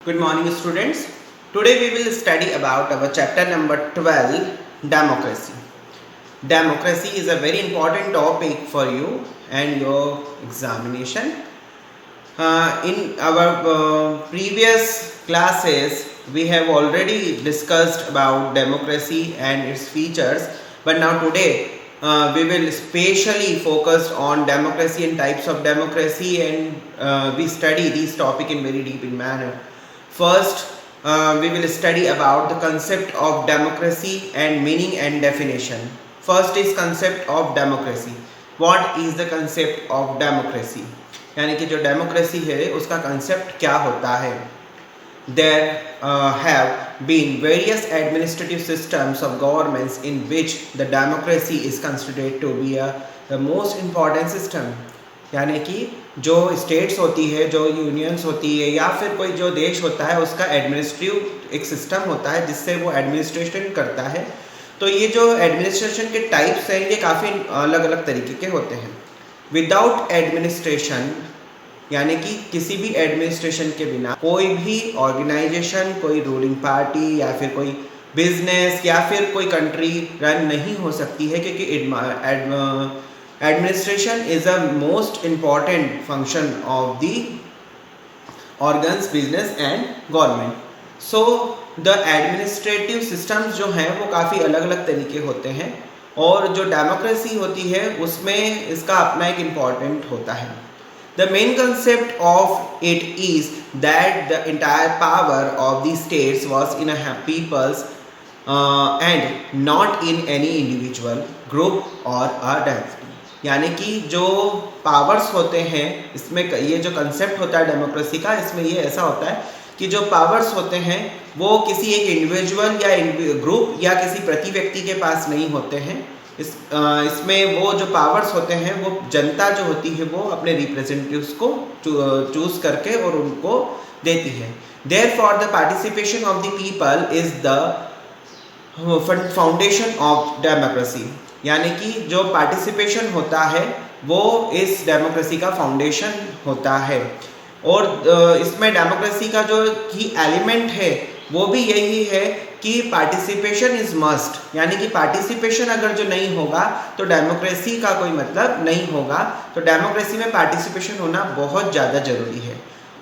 Good morning, students. Today we will study about our chapter number 12, democracy. Democracy is a very important topic for you and your examination. In our previous classes, we have already discussed about democracy and its features, but now today we will specially focus on democracy and types of democracy, and we study this topic in very deep in manner. First, we will study about the concept of democracy and meaning and definition. First is concept of democracy. What is the concept of democracy? यानी कि जो democracy है उसका concept क्या होता है. There have been various administrative systems of governments in which the democracy is considered to be the most important system. यानी कि जो स्टेट्स होती है, जो यूनियंस होती है या फिर कोई जो देश होता है उसका एडमिनिस्ट्रेटिव एक सिस्टम होता है जिससे वो एडमिनिस्ट्रेशन करता है. तो ये जो एडमिनिस्ट्रेशन के टाइप्स हैं ये काफ़ी अलग अलग तरीके के होते हैं. विदाउट एडमिनिस्ट्रेशन यानी कि किसी भी एडमिनिस्ट्रेशन के बिना कोई भी ऑर्गेनाइजेशन, कोई रूलिंग पार्टी या फिर कोई बिजनेस या फिर कोई कंट्री रन नहीं हो सकती है, क्योंकि administration is a most important function of the organs, business and government. So the administrative systems जो हैं वो काफ़ी अलग अलग तरीके होते हैं और जो डेमोक्रेसी होती है उसमें इसका अपना एक इम्पॉर्टेंट होता है. The main concept of it is that the entire power of the states was in a people's and not in any individual group or a dynasty. यानी कि जो पावर्स होते हैं इसमें ये जो कंसेप्ट होता है डेमोक्रेसी का, इसमें ये ऐसा होता है कि जो पावर्स होते हैं वो किसी एक इंडिविजुअल या ग्रुप या किसी प्रति व्यक्ति के पास नहीं होते हैं. इसमें वो जो पावर्स होते हैं वो जनता जो होती है वो अपने रिप्रेजेंटेटिव्स को चूज करके और उनको देती है. Therefore the participation of the people is the foundation of democracy. यानी कि जो पार्टिसिपेशन होता है वो इस डेमोक्रेसी का फाउंडेशन होता है. और इसमें डेमोक्रेसी का जो की एलिमेंट है वो भी यही है कि पार्टिसिपेशन इज मस्ट. यानी कि पार्टिसिपेशन अगर जो नहीं होगा तो डेमोक्रेसी का कोई मतलब नहीं होगा. तो डेमोक्रेसी में पार्टिसिपेशन होना बहुत ज़्यादा ज़रूरी है.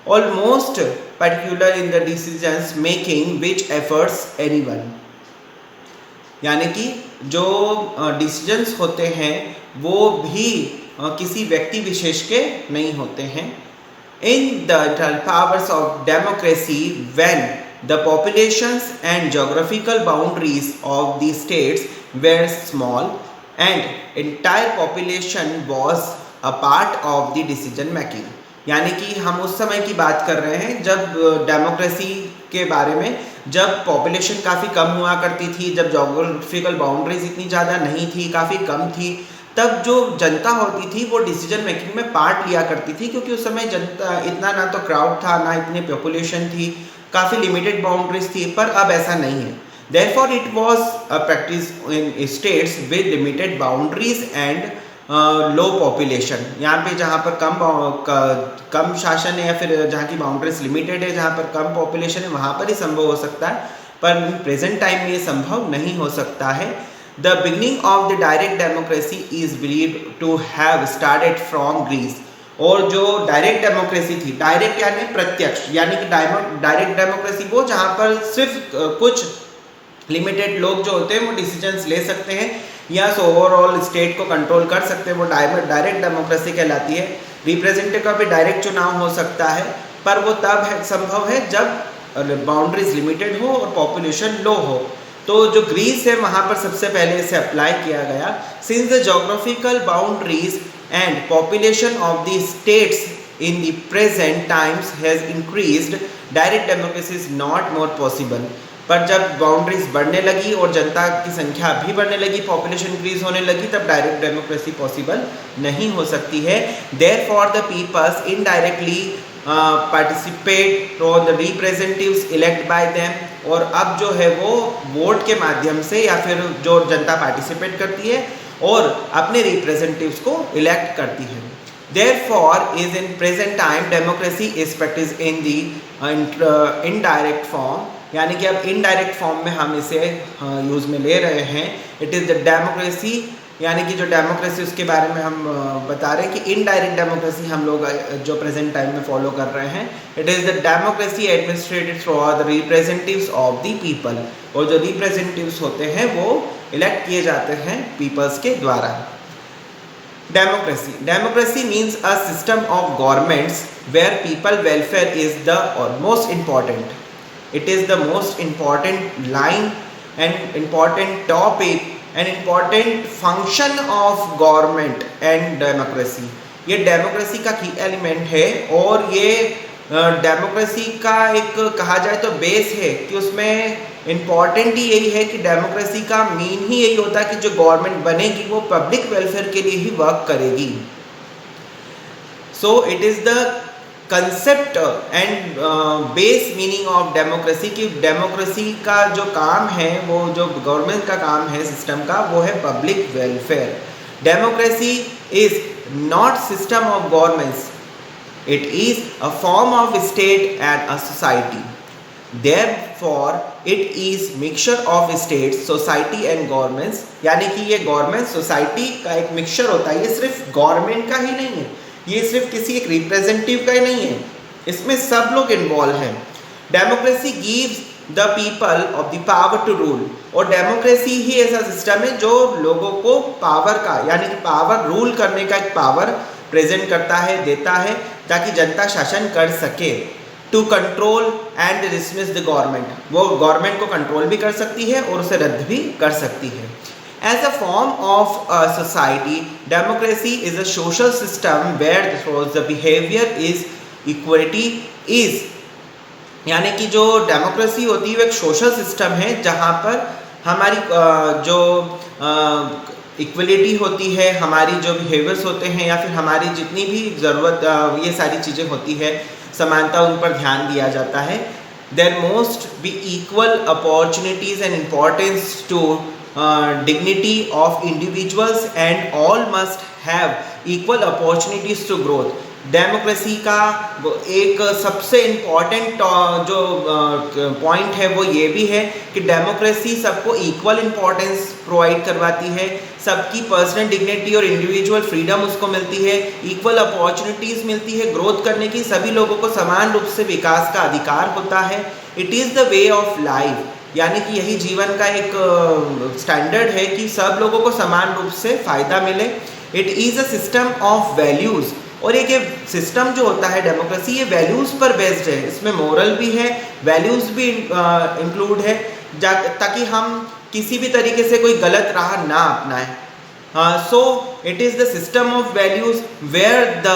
Almost particular in the decisions making which efforts anyone. यानी कि जो डिसीजंस होते हैं वो भी किसी व्यक्ति विशेष के नहीं होते हैं. In the powers of democracy when the populations and geographical boundaries of the states were small and entire population was a part of the decision making. यानी कि हम उस समय की बात कर रहे हैं जब डेमोक्रेसी के बारे में, जब पॉपुलेशन काफ़ी कम हुआ करती थी, जब जोग्राफिकल बाउंड्रीज इतनी ज़्यादा नहीं थी, काफ़ी कम थी, तब जो जनता होती थी वो डिसीजन मेकिंग में पार्ट लिया करती थी. क्योंकि उस समय जनता इतना ना तो क्राउड था ना इतनी पॉपुलेशन थी, काफ़ी लिमिटेड बाउंड्रीज थी. पर अब ऐसा नहीं है. Therefore it was a practice in states with limited boundaries and low population. यहाँ पे जहाँ पर कम शासन है या फिर जहाँ की बाउंड्रीज लिमिटेड है, जहाँ पर कम पॉपुलेशन है, वहाँ पर ही संभव हो सकता है. पर प्रेजेंट टाइम में ये संभव नहीं हो सकता है. The beginning of the direct democracy is believed to have started from Greece. और जो डायरेक्ट डेमोक्रेसी थी, डायरेक्ट यानी प्रत्यक्ष, यानी कि डायरेक्ट डेमोक्रेसी वो जहाँ पर सिर्फ कुछ लिमिटेड लोग जो होते हैं वो डिसीजंस ले सकते हैं या ओवरऑल स्टेट को कंट्रोल कर सकते हैं, वो डायरेक्ट डेमोक्रेसी कहलाती है. रिप्रेजेंटेटिव का भी डायरेक्ट चुनाव हो सकता है, पर वो तब संभव है जब बाउंड्रीज लिमिटेड हो और पॉपुलेशन लो हो. तो जो ग्रीस है वहाँ पर सबसे पहले इसे अप्लाई किया गया. Since the geographical boundaries and population of the states in the present times has increased, direct democracy is not more possible. पर जब बाउंड्रीज बढ़ने लगी और जनता की संख्या भी बढ़ने लगी, पॉपुलेशन इंक्रीज होने लगी, तब डायरेक्ट डेमोक्रेसी पॉसिबल नहीं हो सकती है. Therefore the peoples indirectly participate और the representatives elect by them. और अब जो है वो वोट के माध्यम से या फिर जो जनता पार्टिसिपेट करती है और अपने रिप्रेजेंटेटिव्स को इलेक्ट करती है. Therefore is in present time democracy is practiced in the indirect form, यानी कि अब इनडायरेक्ट फॉर्म में हम इसे यूज़ में ले रहे हैं. इट इज़ द डेमोक्रेसी, यानी कि जो डेमोक्रेसी उसके बारे में हम बता रहे हैं कि इनडायरेक्ट डेमोक्रेसी हम लोग जो प्रेजेंट टाइम में फॉलो कर रहे हैं. It is the democracy administrated through the representatives of the people, और जो रिप्रेजेंटेटिव्स होते हैं वो इलेक्ट किए जाते हैं पीपल्स के द्वारा. Democracy means a system of governments where people welfare is the most important. It is the most important line and important topic and important function of government and democracy. ये democracy का की element है, और ये democracy का एक कहा जाए तो बेस है कि उसमें इम्पॉर्टेंट ही यही है कि डेमोक्रेसी का मीन ही यही होता है कि जो गवर्नमेंट बनेगी वो पब्लिक वेलफेयर के लिए ही वर्क करेगी. सो it is the concept and base meaning of democracy, कि डेमोक्रेसी का जो काम है, वो जो गवर्नमेंट का काम है सिस्टम का, वो है public welfare. Democracy is not system of governments, it is a form of state and a society. Therefore it is mixture of states, society and governments, यानी कि ये गवर्नमेंट सोसाइटी का एक मिक्सचर होता है. ये सिर्फ गवर्नमेंट का ही नहीं है, ये सिर्फ किसी एक रिप्रेजेंटेटिव का ही नहीं है, इसमें सब लोग इन्वॉल्व हैं. Democracy gives the people of the power to rule, और डेमोक्रेसी ही ऐसा सिस्टम है जो लोगों को पावर का, यानी कि पावर रूल करने का एक पावर प्रेजेंट करता है, देता है, ताकि जनता शासन कर सके. To control and dismiss the government, वो गवर्नमेंट को कंट्रोल भी कर सकती है और उसे रद्द भी कर सकती है. As a form of society, democracy is a social system where the behaviour is equality is, यानी कि जो डेमोक्रेसी होती है वो एक सोशल सिस्टम है जहाँ पर हमारी जो इक्वलिटी होती है, हमारी जो बिहेवियर्स होते हैं, या फिर हमारी जितनी भी ज़रूरत, ये सारी चीज़ें होती है, समानता, उन पर ध्यान दिया जाता है. There must be equal opportunities and importance to dignity of individuals and all must have equal opportunities to growth. Democracy का एक सबसे इम्पॉर्टेंट जो पॉइंट है वो ये भी है कि डेमोक्रेसी सबको इक्वल इम्पॉर्टेंस प्रोवाइड करवाती है, सबकी पर्सनल डिग्निटी और इंडिविजुअल फ्रीडम उसको मिलती है, इक्वल अपॉर्चुनिटीज़ मिलती है ग्रोथ करने की, सभी लोगों को समान रूप से विकास का अधिकार होता है. It is the way of life, यानी कि यही जीवन का एक स्टैंडर्ड है कि सब लोगों को समान रूप से फ़ायदा मिले. It is a system of values, और एक ये सिस्टम जो होता है डेमोक्रेसी, ये वैल्यूज़ पर बेस्ड है, इसमें मोरल भी है, वैल्यूज़ भी इंक्लूड है, ताकि हम किसी भी तरीके से कोई गलत राह ना अपनाएं. So it is the system of values where the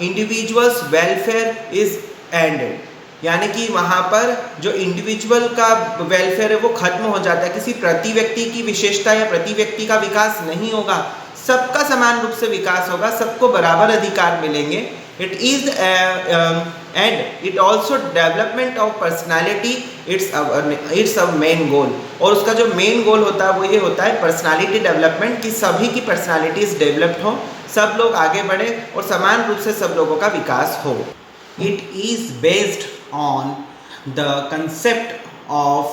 individuals welfare is ended, यानी कि वहाँ पर जो इंडिविजुअल का वेलफेयर है वो खत्म हो जाता है, किसी प्रति व्यक्ति की विशेषता या प्रति व्यक्ति का विकास नहीं होगा, सबका समान रूप से विकास होगा, सबको बराबर अधिकार मिलेंगे. It is and it also development of personality, it's a main goal, और उसका जो मेन गोल होता है वो ये होता है पर्सनैलिटी डेवलपमेंट, कि सभी की पर्सनैलिटीज़ डेवलप्ड हो, सब लोग आगे बढ़े और समान रूप से सब लोगों का विकास हो. It is based on the concept of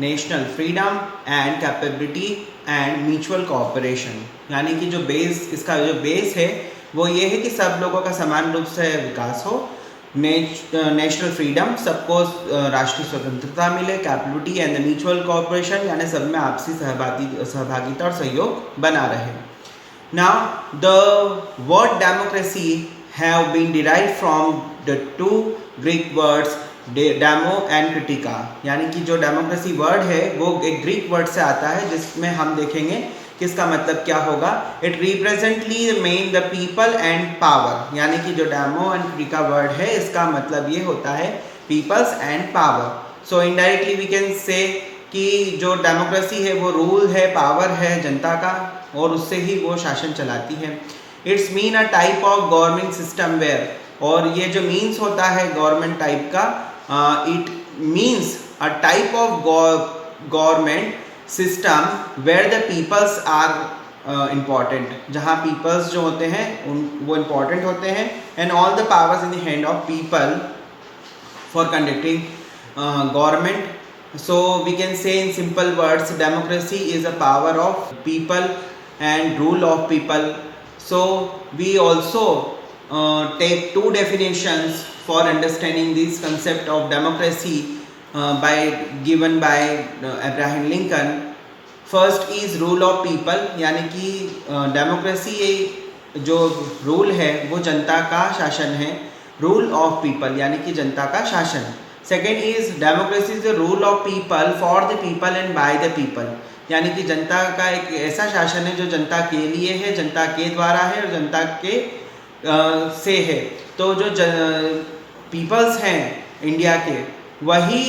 national freedom and capability and mutual cooperation, यानी कि जो बेस, इसका जो बेस है वो ये है कि सब लोगों का समान रूप से विकास हो, नेशनल फ्रीडम, सबको राष्ट्रीय स्वतंत्रता मिले, capability and the mutual cooperation, यानी सब में आपसी सहभागिता और सहयोग बना रहे. Now the word democracy have been derived from the two Greek words demo and kratia, यानी कि जो डेमोक्रेसी वर्ड है वो एक ग्रीक वर्ड से आता है, जिसमें हम देखेंगे कि इसका मतलब क्या होगा. It representally mean the people and power, यानी कि जो डेमो एंड क्रिटिका वर्ड है इसका मतलब ये होता है peoples and power. So indirectly we can say कि जो डेमोक्रेसी है वो रूल है, पावर है जनता का, और उससे ही वो शासन चलाती है. It's mean a type of government system where, और ये जो मीन्स होता है गवर्नमेंट टाइप का, it means a type of government system where the peoples are important, जहाँ पीपल्स जो होते हैं वो इम्पॉर्टेंट होते हैं, and all the powers in the hand of people for conducting government. So we can say in simple words, democracy is a power of people and rule of people. So we also take two definitions for understanding this concept of democracy given by Abraham Lincoln. First is rule of people, यानी कि democracy जो rule है वो जनता का शासन है. Rule of people यानी कि जनता का शासन. Second is democracy is the rule of people for the people and by the people, यानी कि जनता का एक ऐसा शासन है जो जनता के लिए है, जनता के द्वारा है और जनता के से है. तो जो पीपल्स हैं इंडिया के, वही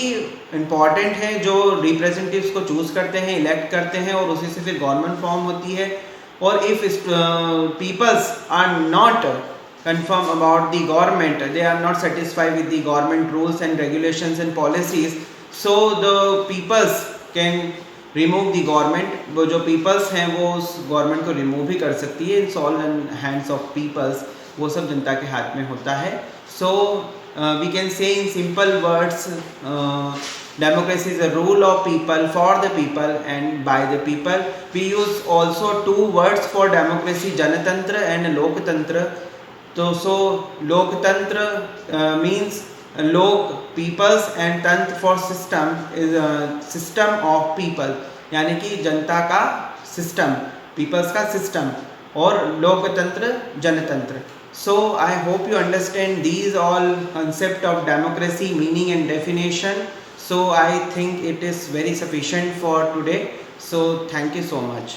इम्पॉर्टेंट है जो रिप्रेजेंटेटिव्स को चूज करते हैं, इलेक्ट करते हैं और उसी से फिर गवर्नमेंट फॉर्म होती है. और if peoples are not confirm about the government, they are not satisfied with the government rules and regulations and policies, so the peoples can remove the government. वो जो peoples हैं वो उस government को remove भी कर सकती है. It's all in hands of peoples, वो सब जनता के हाथ में होता है. So we can say in simple words, democracy is a rule of people for the people and by the people. We use also two words for democracy, janatantra and loktantra. तो सो लोकतंत्र means लोक peoples and तंत्र for system is system of people, यानी कि जनता का system, peoples का system, और लोकतंत्र जनतंत्र. So I hope you understand these all concept of democracy, meaning and definition. So I think it is very sufficient for today. So thank you so much.